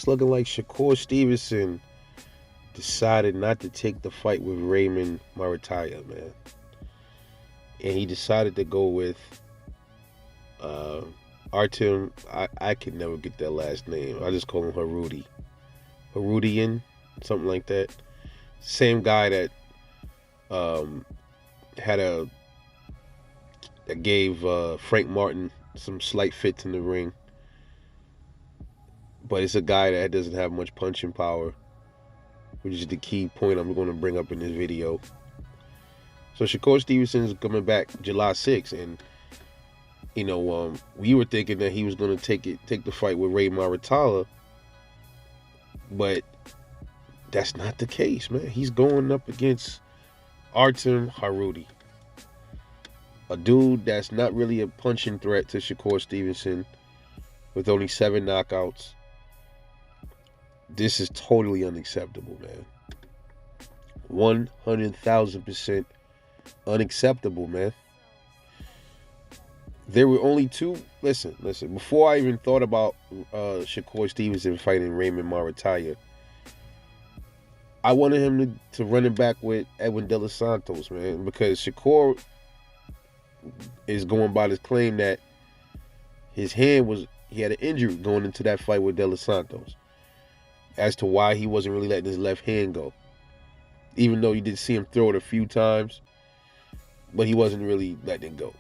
looking like Shakur Stevenson decided not to take the fight with Raymond Muratalla, man. And he decided to go with Artem. I can never get that last name. I just call him Harutyunyan, something like that. Same guy that that gave Frank Martin some slight fits in the ring. But it's a guy that doesn't have much punching power, which is the key point I'm going to bring up in this video. So Shakur Stevenson is coming back July 6th, and we were thinking that he was going to take the fight with Raymond Muratalla, but that's not the case, man. He's going up against Artem Harutyunyan, a dude that's not really a punching threat to Shakur Stevenson, with only 7 knockouts. This is totally unacceptable, man. 100,000% unacceptable, man. There were only two. Listen. Before I even thought about Shakur Stevenson fighting Raymond Muratalla, I wanted him to run it back with Edwin De Los Santos, man, because Shakur is going by this claim that his hand he had an injury going into that fight with De Los Santos, as to why he wasn't really letting his left hand go. Even though you did see him throw it a few times, but he wasn't really letting it go.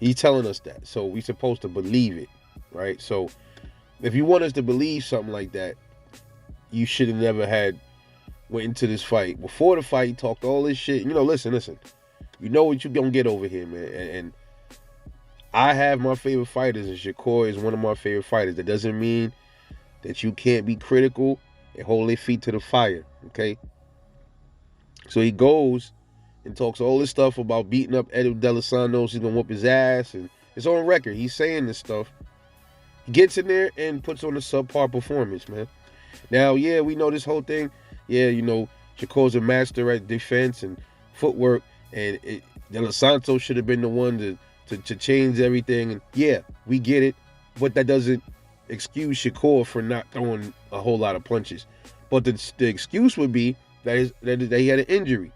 He's telling us that, so we're supposed to believe it, right? So if you want us to believe something like that, you should have never went into this fight. Before the fight, he talked all this shit. Listen. You know what you're going to get over here, man. And I have my favorite fighters, and Shakur is one of my favorite fighters. That doesn't mean that you can't be critical and hold their feet to the fire, okay? So he goes and talks all this stuff about beating up Eddie De Los Santos. He's going to whoop his ass, and it's on record. He's saying this stuff. He gets in there and puts on a subpar performance, man. Now, yeah, we know this whole thing. Yeah, Shakur's a master at defense and footwork, and De Los Santos should have been the one to change everything. And yeah, we get it, but that doesn't excuse Shakur for not throwing a whole lot of punches. But the excuse would be that he had an injury.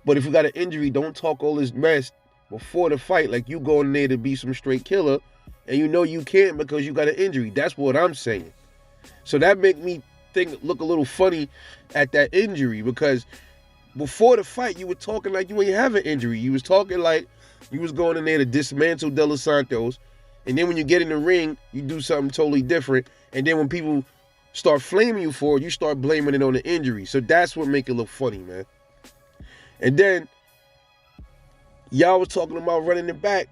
But if you got an injury, don't talk all this mess before the fight like you going there to be some straight killer, and you can't because you got an injury. That's what I'm saying. So that make me look a little funny at that injury, because before the fight you were talking like you ain't have an injury. You was talking like you was going in there to dismantle De Los Santos, and then when you get in the ring, you do something totally different, and then when people start flaming you for it, you start blaming it on the injury. So that's what make it look funny, man. And then y'all was talking about running it back.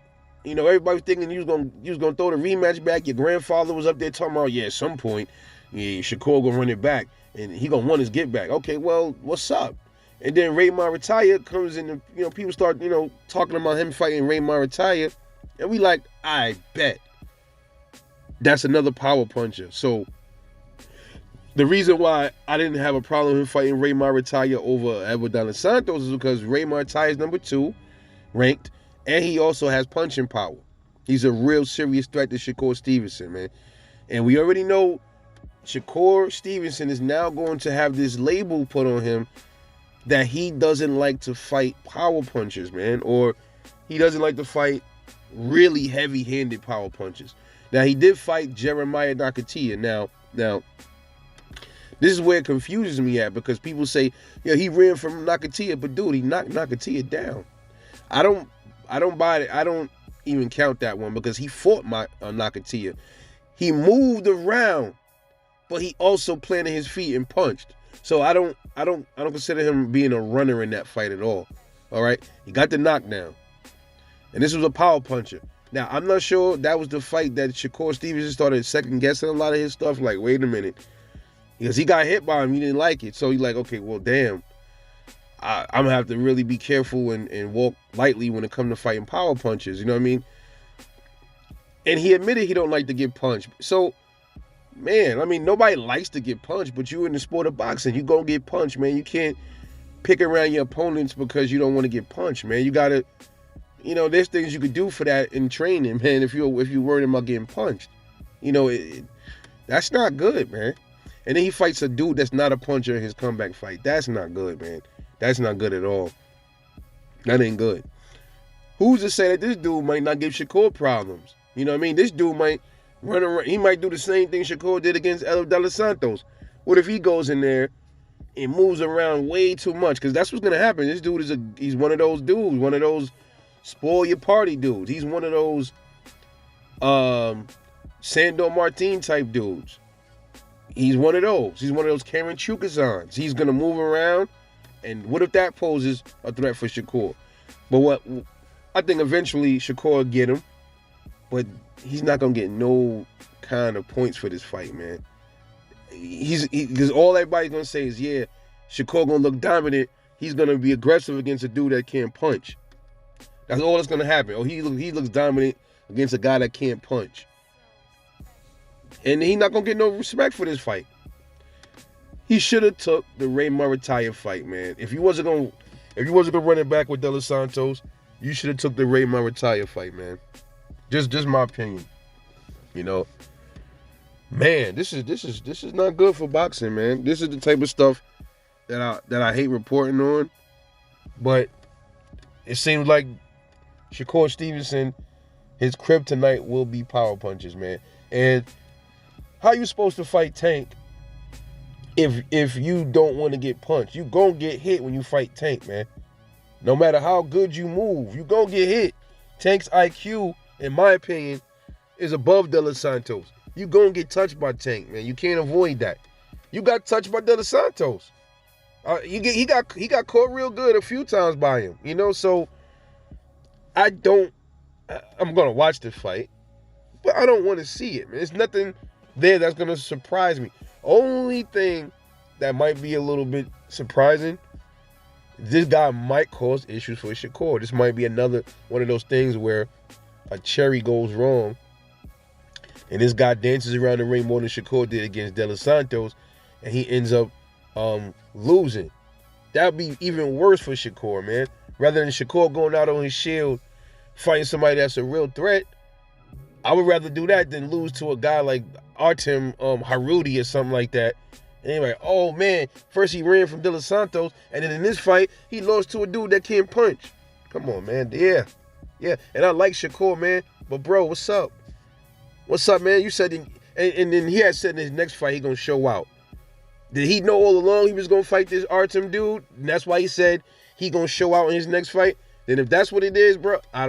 Everybody was thinking you was gonna throw the rematch back. Your grandfather was up there talking about, at some point, Shakur gonna run it back and he gonna want his get back. Okay, well, what's up? And then Raymond Muratalla comes in, and people start talking about him fighting Raymond Muratalla, and we like, I bet that's another power puncher. So the reason why I didn't have a problem with him fighting Raymond Muratalla over Edwin De Los Santos is because Raymond Muratalla is number 2 ranked, and he also has punching power. He's a real serious threat to Shakur Stevenson, man. And we already know Shakur Stevenson is now going to have this label put on him that he doesn't like to fight power punchers, man, or he doesn't like to fight really heavy-handed power punchers. Now, he did fight Jeremiah Nakatia. Now, this is where it confuses me at, because people say, he ran from Nakatia, but dude, he knocked Nakatia down. I don't buy it. I don't even count that one, because he fought Nakatia. He moved around, but he also planted his feet and punched. So I don't consider him being a runner in that fight at all. All right, he got the knockdown, and this was a power puncher. Now, I'm not sure that was the fight that Shakur Stevenson started second guessing a lot of his stuff. Like, wait a minute, because he got hit by him, he didn't like it. So he's like, okay, well, damn, I'm gonna have to really be careful and walk lightly when it comes to fighting power punches. You know what I mean? And he admitted he don't like to get punched. So, man, I mean, nobody likes to get punched, but you in the sport of boxing, you gonna get punched, man. You can't pick around your opponents because you don't want to get punched, man. You gotta, there's things you could do for that in training, man. If you're worried about getting punched, That's not good, man. And then he fights a dude that's not a puncher in his comeback fight. That's not good, man. That's not good at all. That ain't good. Who's to say that this dude might not give Shakur problems? You know what I mean? This dude might run around. He might do the same thing Shakur did against El De Los Santos. What if he goes in there and moves around way too much? Because that's what's going to happen. This dude he's one of those dudes, one of those spoil your party dudes. He's one of those Sandor Martin type dudes. He's one of those. He's one of those Karen Chukazans. He's going to move around. And what if that poses a threat for Shakur? But I think eventually Shakur will get him. But he's not going to get no kind of points for this fight, man. Because all everybody's going to say is, yeah, Shakur going to look dominant. He's going to be aggressive against a dude that can't punch. That's all that's going to happen. Oh, he looks dominant against a guy that can't punch. And he's not going to get no respect for this fight. He should have took the Raymond Muratalla fight, man. If you wasn't gonna run it back with De Los Santos, you should have took the Raymond Muratalla fight, man. Just my opinion. You know, man, this is not good for boxing, man. This is the type of stuff that I hate reporting on. But it seems like Shakur Stevenson, his kryptonite will be power punches, man. And how you supposed to fight Tank if you don't want to get punched? You gonna get hit when you fight Tank, man. No matter how good you move, you gonna get hit. Tank's IQ, in my opinion, is above De Los Santos. You gonna get touched by Tank, man. You can't avoid that. You got touched by De Los Santos. He got caught real good a few times by him, you know. So I'm gonna watch the fight, but I don't want to see it, man. There's nothing there that's gonna surprise me. Only thing that might be a little bit surprising, this guy might cause issues for Shakur. This might be another one of those things where a cherry goes wrong and this guy dances around the ring more than Shakur did against De Los Santos, and he ends up losing. That would be even worse for Shakur, man. Rather than Shakur going out on his shield, fighting somebody that's a real threat, I would rather do that than lose to a guy like Artem Harutyunyan or something like that. And anyway, oh man, first he ran from De Los Santos, and then in this fight, he lost to a dude that can't punch. Come on, man. Yeah. And I like Shakur, man. But bro, what's up? What's up, man? You said, and then he had said in his next fight he gonna show out. Did he know all along he was gonna fight this Artem dude? And that's why he said he gonna show out in his next fight? Then if that's what it is, bro, I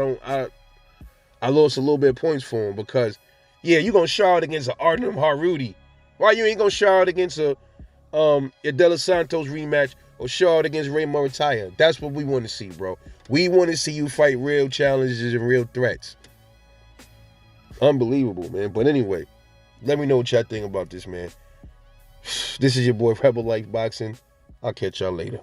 lost a little bit of points for him, because yeah, you gonna show out against an Artem Harutyunyan. Why you ain't gonna show out against a De Los Santos rematch or show out against Raymond Muratalla? That's what we want to see, bro. We want to see you fight real challenges and real threats. Unbelievable, man. But anyway, let me know what y'all think about this, man. This is your boy Rebel Life Boxing. I'll catch y'all later.